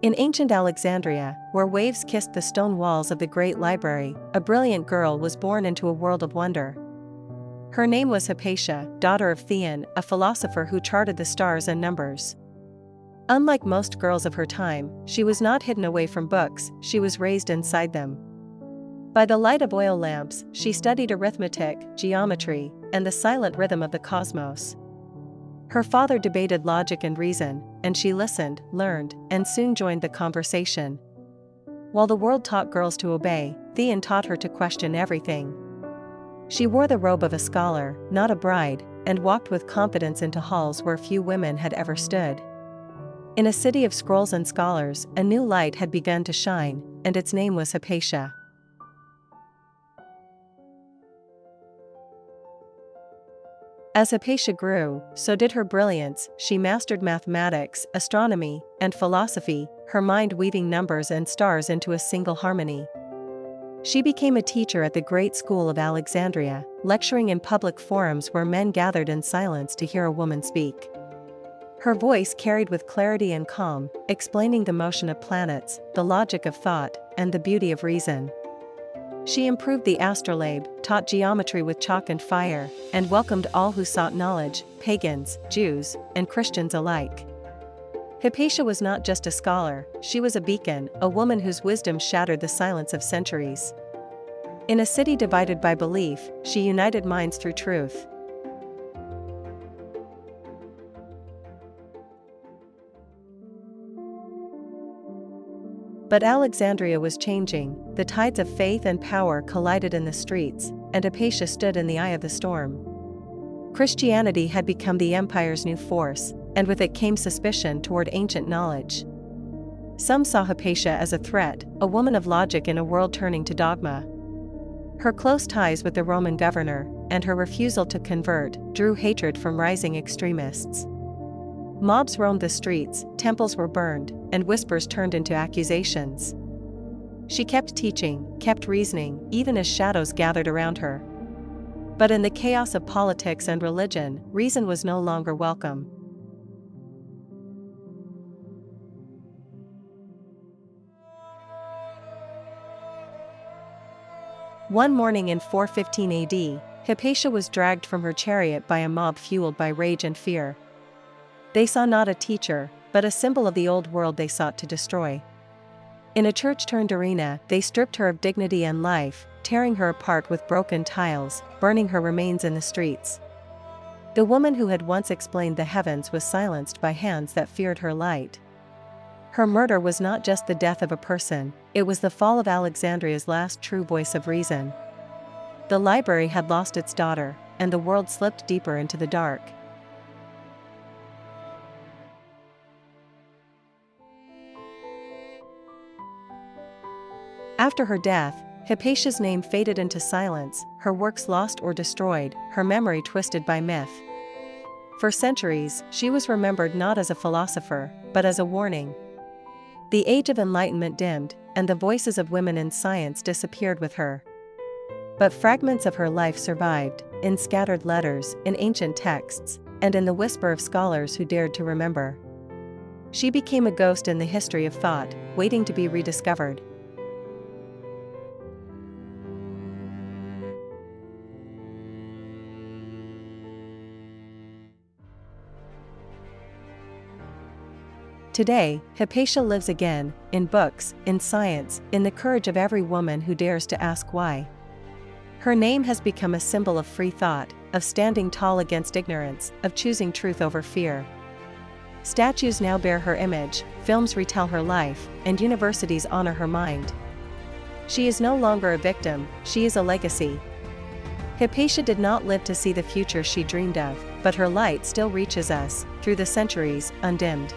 In ancient Alexandria, where waves kissed the stone walls of the great library, a brilliant girl was born into a world of wonder. Her name was Hypatia, daughter of Theon, a philosopher who charted the stars and numbers. Unlike most girls of her time, she was not hidden away from books, she was raised inside them. By the light of oil lamps, she studied arithmetic, geometry, and the silent rhythm of the cosmos. Her father debated logic and reason, and she listened, learned, and soon joined the conversation. While the world taught girls to obey, Theon taught her to question everything. She wore the robe of a scholar, not a bride, and walked with confidence into halls where few women had ever stood. In a city of scrolls and scholars, a new light had begun to shine, and its name was Hypatia. As Hypatia grew, so did her brilliance. She mastered mathematics, astronomy, and philosophy, her mind weaving numbers and stars into a single harmony. She became a teacher at the great school of Alexandria, lecturing in public forums where men gathered in silence to hear a woman speak. Her voice carried with clarity and calm, explaining the motion of planets, the logic of thought, and the beauty of reason. She improved the astrolabe, taught geometry with chalk and fire, and welcomed all who sought knowledge, pagans, Jews, and Christians alike. Hypatia was not just a scholar, she was a beacon, a woman whose wisdom shattered the silence of centuries. In a city divided by belief, she united minds through truth. But Alexandria was changing, the tides of faith and power collided in the streets, and Hypatia stood in the eye of the storm. Christianity had become the empire's new force, and with it came suspicion toward ancient knowledge. Some saw Hypatia as a threat, a woman of logic in a world turning to dogma. Her close ties with the Roman governor, and her refusal to convert, drew hatred from rising extremists. Mobs roamed the streets, temples were burned, and whispers turned into accusations. She kept teaching, kept reasoning, even as shadows gathered around her. But in the chaos of politics and religion, reason was no longer welcome. One morning in 415 AD, Hypatia was dragged from her chariot by a mob fueled by rage and fear. They saw not a teacher, but a symbol of the old world they sought to destroy. In a church-turned arena, they stripped her of dignity and life, tearing her apart with broken tiles, burning her remains in the streets. The woman who had once explained the heavens was silenced by hands that feared her light. Her murder was not just the death of a person, it was the fall of Alexandria's last true voice of reason. The library had lost its daughter, and the world slipped deeper into the dark. After her death, Hypatia's name faded into silence, her works lost or destroyed, her memory twisted by myth. For centuries, she was remembered not as a philosopher, but as a warning. The age of enlightenment dimmed, and the voices of women in science disappeared with her. But fragments of her life survived, in scattered letters, in ancient texts, and in the whisper of scholars who dared to remember. She became a ghost in the history of thought, waiting to be rediscovered. Today, Hypatia lives again, in books, in science, in the courage of every woman who dares to ask why. Her name has become a symbol of free thought, of standing tall against ignorance, of choosing truth over fear. Statues now bear her image, films retell her life, and universities honor her mind. She is no longer a victim, she is a legacy. Hypatia did not live to see the future she dreamed of, but her light still reaches us, through the centuries, undimmed.